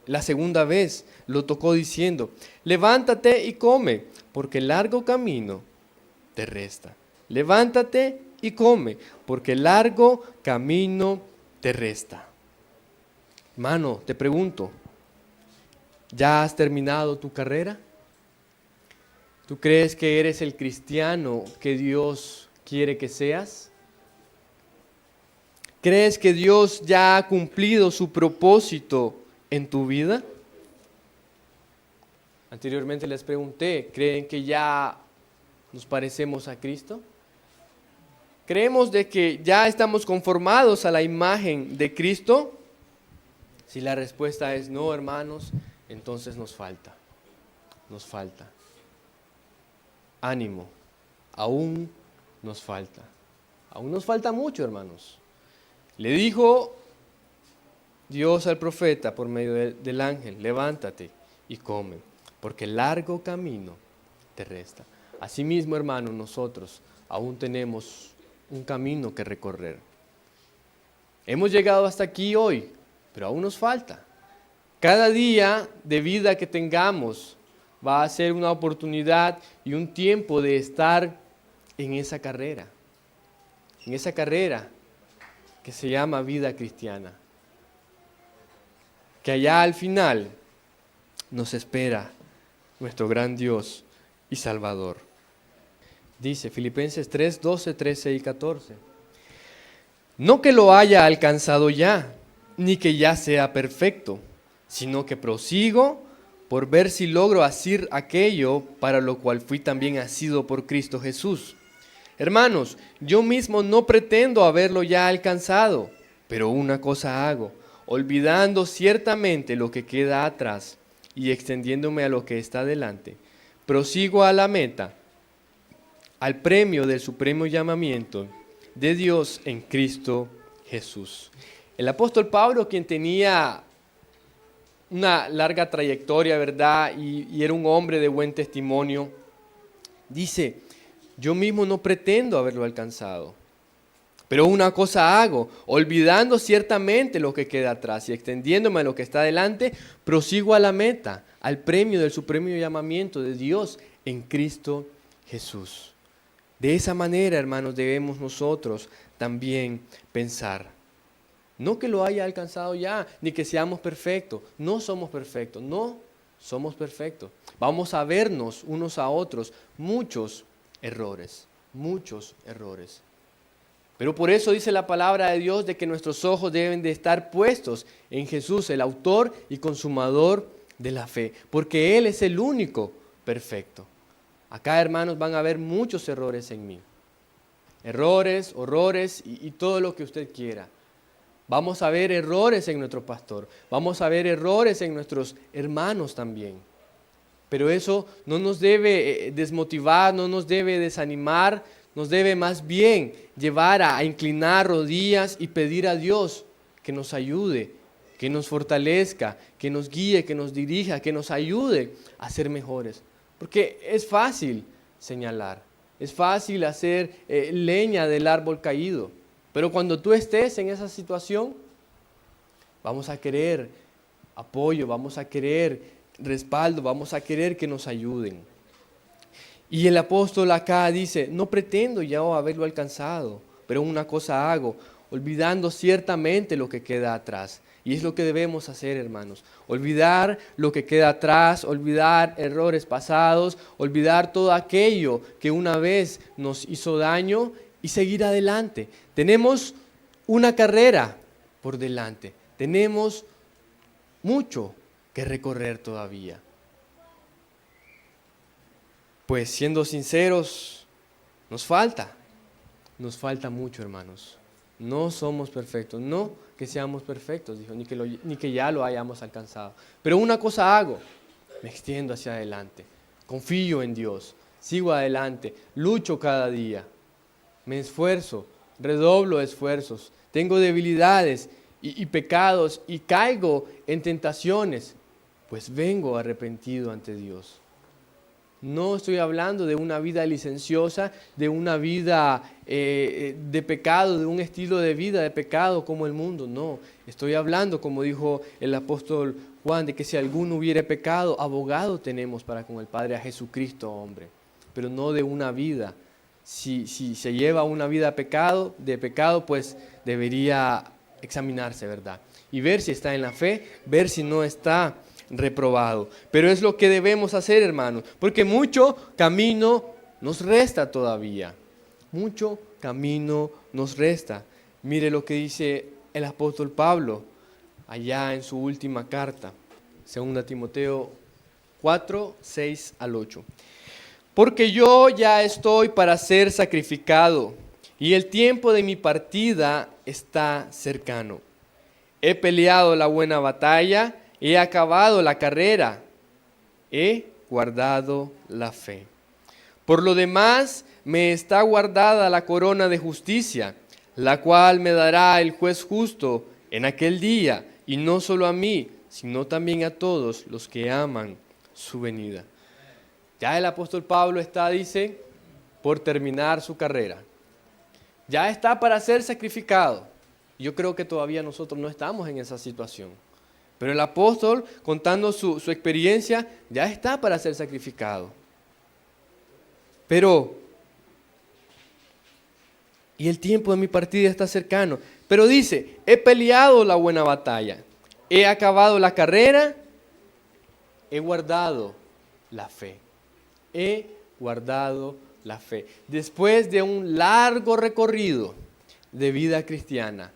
la segunda vez lo tocó diciendo, levántate y come, porque largo camino te resta. Levántate y come, porque largo camino te resta. Hermano, te pregunto, ¿ya has terminado tu carrera? ¿Tú crees que eres el cristiano que Dios quiere que seas? ¿Crees que Dios ya ha cumplido su propósito en tu vida? Anteriormente les pregunté, ¿creen que ya nos parecemos a Cristo? ¿Creemos de que ya estamos conformados a la imagen de Cristo? Si la respuesta es no, hermanos, entonces nos falta. Ánimo, aún nos falta. Aún nos falta mucho, hermanos. Le dijo Dios al profeta por medio del ángel, levántate y come, porque largo camino te resta. Asimismo, hermanos, nosotros aún tenemos un camino que recorrer. Hemos llegado hasta aquí hoy, pero aún nos falta. Cada día de vida que tengamos va a ser una oportunidad y un tiempo de estar en esa carrera que se llama vida cristiana. Que allá al final nos espera nuestro gran Dios y Salvador. Dice Filipenses 3, 12, 13 y 14. No que lo haya alcanzado ya, ni que ya sea perfecto, sino que prosigo por ver si logro asir aquello para lo cual fui también asido por Cristo Jesús. Hermanos, yo mismo no pretendo haberlo ya alcanzado, pero una cosa hago, olvidando ciertamente lo que queda atrás y extendiéndome a lo que está delante, prosigo a la meta, al premio del supremo llamamiento de Dios en Cristo Jesús. El apóstol Pablo, quien tenía una larga trayectoria, ¿verdad? Y era un hombre de buen testimonio. Dice, yo mismo no pretendo haberlo alcanzado, pero una cosa hago, olvidando ciertamente lo que queda atrás y extendiéndome a lo que está delante, prosigo a la meta, al premio del supremo llamamiento de Dios en Cristo Jesús. De esa manera, hermanos, debemos nosotros también pensar. No que lo haya alcanzado ya, ni que seamos perfectos. No somos perfectos, no somos perfectos. Vamos a vernos unos a otros muchos errores. Pero por eso dice la palabra de Dios de que nuestros ojos deben de estar puestos en Jesús, el autor y consumador de la fe, porque Él es el único perfecto. Acá, hermanos, van a haber muchos errores en mí. Errores, horrores y todo lo que usted quiera. Vamos a ver errores en nuestro pastor, vamos a ver errores en nuestros hermanos también. Pero eso no nos debe desmotivar, no nos debe desanimar, nos debe más bien llevar a inclinar rodillas y pedir a Dios que nos ayude, que nos fortalezca, que nos guíe, que nos dirija, que nos ayude a ser mejores. Porque es fácil señalar, es fácil hacer leña del árbol caído. Pero cuando tú estés en esa situación, vamos a querer apoyo, vamos a querer respaldo, vamos a querer que nos ayuden. Y el apóstol acá dice, no pretendo ya haberlo alcanzado, pero una cosa hago, olvidando ciertamente lo que queda atrás. Y es lo que debemos hacer, hermanos. Olvidar lo que queda atrás, olvidar errores pasados, olvidar todo aquello que una vez nos hizo daño y seguir adelante. Tenemos una carrera por delante. Tenemos mucho que recorrer todavía. Pues siendo sinceros, nos falta mucho, hermanos. No somos perfectos, no que seamos perfectos, dijo, ni que ya lo hayamos alcanzado. Pero una cosa hago, me extiendo hacia adelante, confío en Dios, sigo adelante, lucho cada día, me esfuerzo, redoblo esfuerzos, tengo debilidades y pecados y caigo en tentaciones, pues vengo arrepentido ante Dios. No estoy hablando de una vida licenciosa, de una vida de pecado, de un estilo de vida de pecado como el mundo. No, estoy hablando, como dijo el apóstol Juan, de que si alguno hubiere pecado, abogado tenemos para con el Padre a Jesucristo, hombre. Pero no de una vida. Si se lleva una vida de pecado, pues debería examinarse, ¿verdad? Y ver si está en la fe, ver si no está reprobado. Pero es lo que debemos hacer, hermanos, porque mucho camino nos resta todavía. Mucho camino nos resta. Mire lo que dice el apóstol Pablo allá en su última carta, 2 Timoteo 4, 6 al 8. Porque yo ya estoy para ser sacrificado y el tiempo de mi partida está cercano. He peleado la buena batalla, he acabado la carrera, he guardado la fe. Por lo demás, me está guardada la corona de justicia, la cual me dará el juez justo en aquel día, y no solo a mí, sino también a todos los que aman su venida. Ya el apóstol Pablo dice, por terminar su carrera. Ya está para ser sacrificado. Yo creo que todavía nosotros no estamos en esa situación. Pero el apóstol, contando su experiencia, ya está para ser sacrificado. Y el tiempo de mi partida está cercano. Pero dice, he peleado la buena batalla, he acabado la carrera, he guardado la fe. He guardado la fe. Después de un largo recorrido de vida cristiana,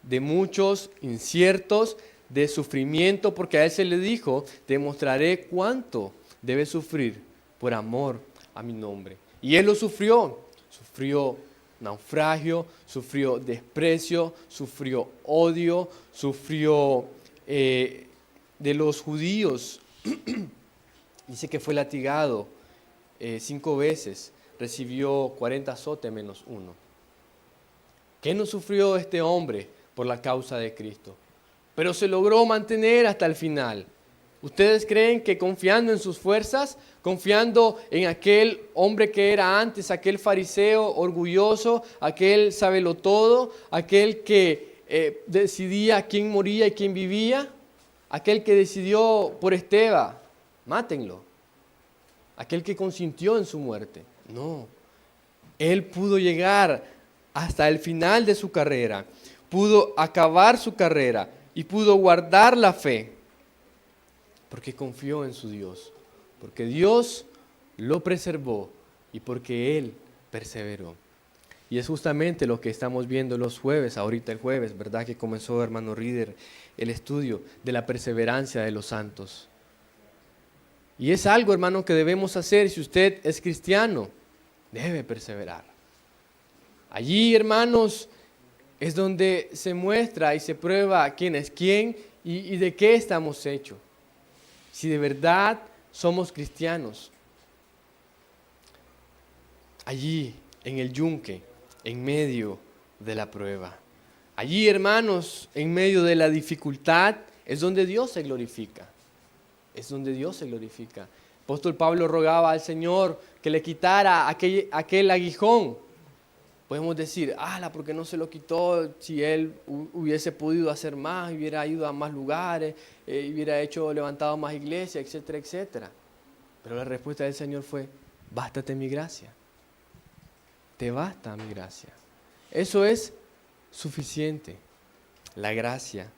de muchos inciertos, de sufrimiento, porque a él se le dijo, te mostraré cuánto debes sufrir por amor a mi nombre. Y él lo sufrió naufragio, sufrió desprecio, sufrió odio, sufrió de los judíos. Dice que fue latigado 5 veces, recibió 40 azotes menos 1. ¿Qué no sufrió este hombre por la causa de Cristo? Pero se logró mantener hasta el final. ¿Ustedes creen que confiando en sus fuerzas, confiando en aquel hombre que era antes, aquel fariseo orgulloso, aquel sabelotodo, aquel que decidía quién moría y quién vivía, aquel que decidió por Esteban, mátenlo, aquel que consintió en su muerte? No, él pudo llegar hasta el final de su carrera, pudo acabar su carrera y pudo guardar la fe, porque confió en su Dios, porque Dios lo preservó y porque Él perseveró. Y es justamente lo que estamos viendo los jueves, ahorita el jueves, ¿verdad? Que comenzó, hermano Reader, el estudio de la perseverancia de los santos. Y es algo, hermano, que debemos hacer. Si usted es cristiano, debe perseverar. Allí, hermanos, es donde se muestra y se prueba quién es quién y de qué estamos hechos. Si de verdad somos cristianos. Allí, en el yunque, en medio de la prueba. Allí, hermanos, en medio de la dificultad, es donde Dios se glorifica. Es donde Dios se glorifica. El apóstol Pablo rogaba al Señor que le quitara aquel aguijón. Podemos decir, ¿por qué no se lo quitó? Si él hubiese podido hacer más, hubiera ido a más lugares, hubiera levantado más iglesias, etcétera, etcétera. Pero la respuesta del Señor fue, bástate mi gracia. Te basta mi gracia. Eso es suficiente, la gracia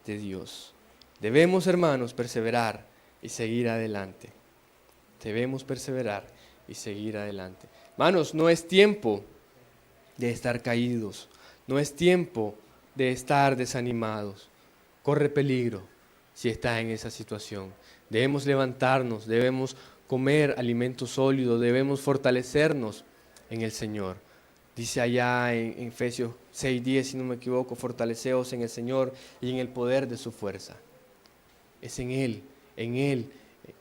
de Dios. Debemos, hermanos, perseverar y seguir adelante. Debemos perseverar y seguir adelante. Hermanos, no es tiempo de estar caídos, no es tiempo de estar desanimados. Corre peligro si está en esa situación. Debemos levantarnos, debemos comer alimentos sólidos, debemos fortalecernos en el Señor. Dice allá en Efesios 6:10, si no me equivoco, fortaleceos en el Señor y en el poder de su fuerza. Es en Él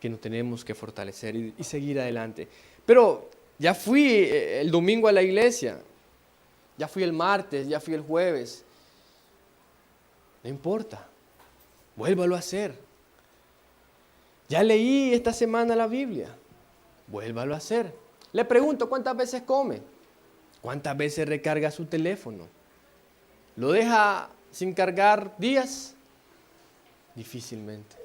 que nos tenemos que fortalecer y seguir adelante. Pero ya fui el domingo a la iglesia, ya fui el martes, ya fui el jueves. No importa, vuélvalo a hacer. Ya leí esta semana la Biblia, vuélvalo a hacer. Le pregunto, ¿cuántas veces come? ¿Cuántas veces recarga su teléfono? ¿Lo deja sin cargar días? Difícilmente.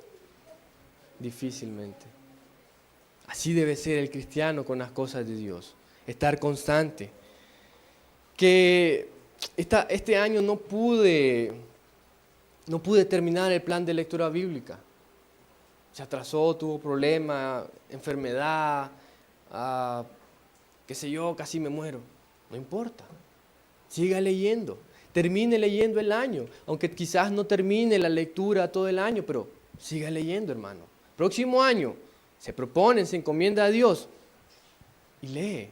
Así debe ser el cristiano con las cosas de Dios, estar constante. Que este año no pude terminar el plan de lectura bíblica. Se atrasó, tuvo problemas, enfermedad, casi me muero. No importa, siga leyendo, termine leyendo el año, aunque quizás no termine la lectura todo el año, pero siga leyendo, hermano. Próximo año, se propone, se encomienda a Dios y lee,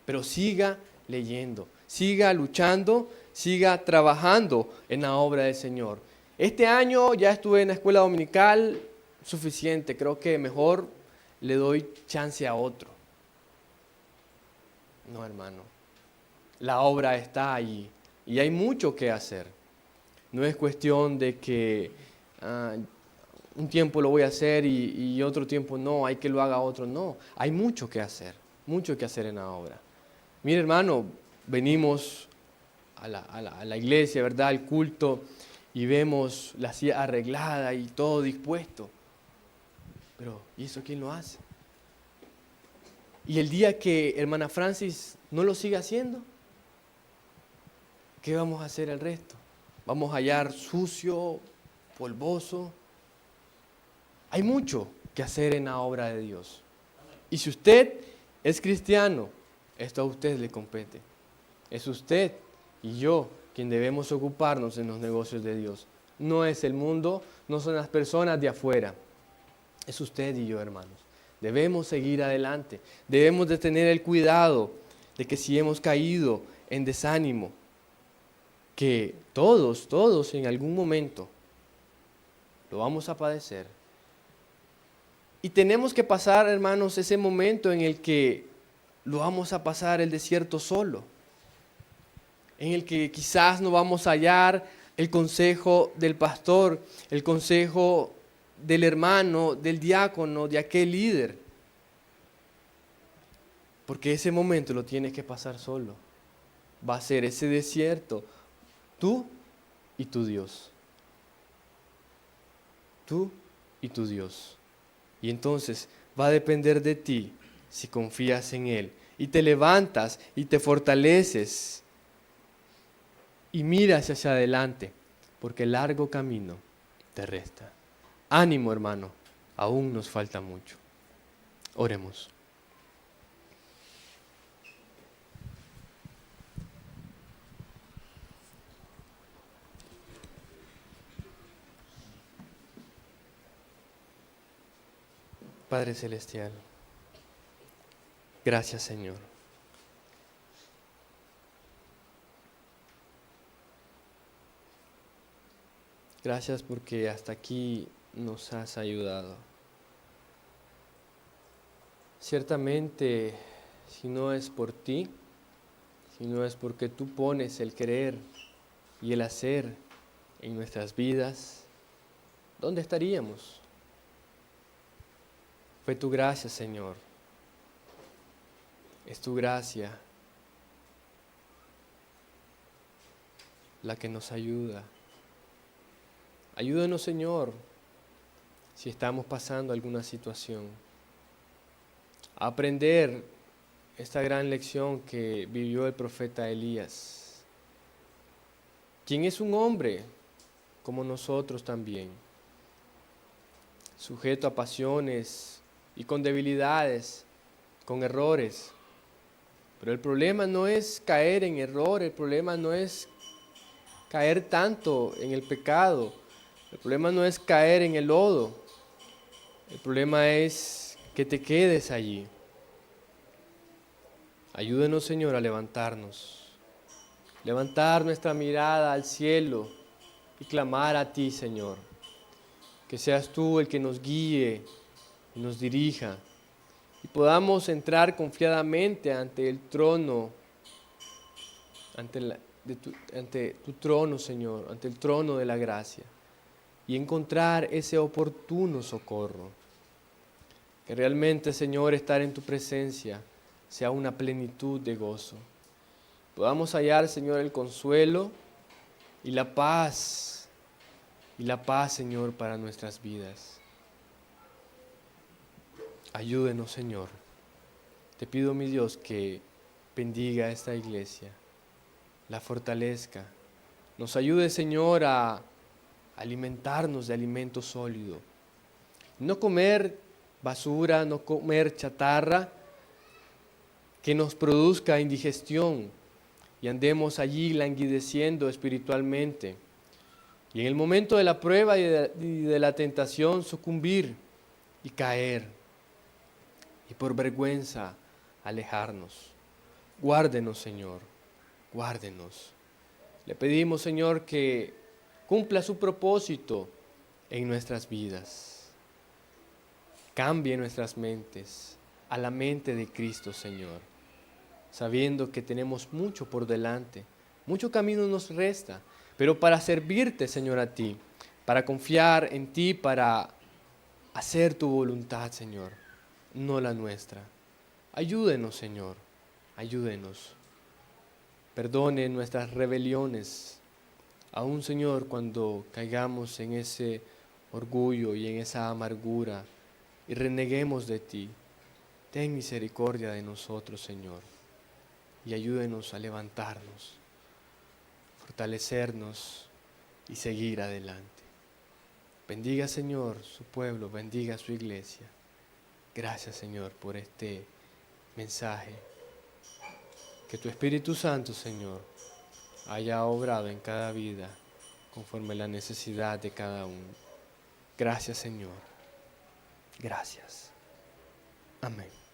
pero siga leyendo, siga luchando, siga trabajando en la obra del Señor. Este año ya estuve en la escuela dominical, suficiente, creo que mejor le doy chance a otro. No, hermano, la obra está allí y hay mucho que hacer. No es cuestión de que un tiempo lo voy a hacer y otro tiempo no, hay que lo haga otro. No, hay mucho que hacer en la obra. Mire, hermano, venimos a la iglesia, ¿verdad?, al culto, y vemos la silla arreglada y todo dispuesto. Pero, ¿y eso quién lo hace? Y el día que hermana Francis no lo siga haciendo, ¿qué vamos a hacer el resto? ¿Vamos a hallar sucio, polvoso? Hay mucho que hacer en la obra de Dios. Y si usted es cristiano, esto a usted le compete. Es usted y yo quien debemos ocuparnos en los negocios de Dios. No es el mundo, no son las personas de afuera. Es usted y yo, hermanos. Debemos seguir adelante. Debemos de tener el cuidado de que si hemos caído en desánimo, que todos en algún momento lo vamos a padecer. Y tenemos que pasar, hermanos, ese momento en el que lo vamos a pasar el desierto solo, en el que quizás no vamos a hallar el consejo del pastor, el consejo del hermano, del diácono, de aquel líder. Porque ese momento lo tienes que pasar solo. Va a ser ese desierto, tú y tu Dios. Tú y tu Dios. Y entonces va a depender de ti si confías en Él. Y te levantas y te fortaleces y miras hacia adelante, porque el largo camino te resta. Ánimo, hermano, aún nos falta mucho. Oremos. Padre Celestial, gracias, Señor. Gracias porque hasta aquí nos has ayudado. Ciertamente, si no es por ti, si no es porque tú pones el querer y el hacer en nuestras vidas, ¿dónde estaríamos? Fue tu gracia, Señor. Es tu gracia la que nos ayuda. Ayúdanos, Señor, si estamos pasando alguna situación, a aprender esta gran lección que vivió el profeta Elías, quien es un hombre como nosotros también, sujeto a pasiones y con debilidades, con errores. Pero el problema no es caer en error, el problema no es caer tanto en el pecado, el problema no es caer en el lodo, el problema es que te quedes allí. Ayúdenos, Señor, a levantarnos, levantar nuestra mirada al cielo y clamar a ti, Señor. Que seas tú el que nos guíe y nos dirija y podamos entrar confiadamente ante el trono, ante tu trono, Señor, ante el trono de la gracia y encontrar ese oportuno socorro. Que realmente, Señor, estar en tu presencia sea una plenitud de gozo. Podamos hallar, Señor, el consuelo y la paz, Señor, para nuestras vidas. Ayúdenos, Señor. Te pido, mi Dios, que bendiga a esta iglesia, la fortalezca. Nos ayude, Señor, a alimentarnos de alimento sólido. No comer basura, no comer chatarra que nos produzca indigestión y andemos allí languideciendo espiritualmente. Y en el momento de la prueba y de la tentación sucumbir y caer. Y por vergüenza alejarnos. Guárdenos, Señor, guárdenos. Le pedimos, Señor, que cumpla su propósito en nuestras vidas. Cambie nuestras mentes a la mente de Cristo, Señor, sabiendo que tenemos mucho por delante, mucho camino nos resta, pero para servirte, Señor, a ti, para confiar en ti, para hacer tu voluntad, Señor, no la nuestra. Ayúdenos, Señor, ayúdenos. Perdone nuestras rebeliones, aún, Señor, cuando caigamos en ese orgullo y en esa amargura y reneguemos de ti. Ten misericordia de nosotros, Señor, y ayúdenos a levantarnos, fortalecernos y seguir adelante. Bendiga, Señor, su pueblo, bendiga su iglesia. Gracias, Señor, por este mensaje. Que tu Espíritu Santo, Señor, haya obrado en cada vida conforme a la necesidad de cada uno. Gracias, Señor. Gracias. Amén.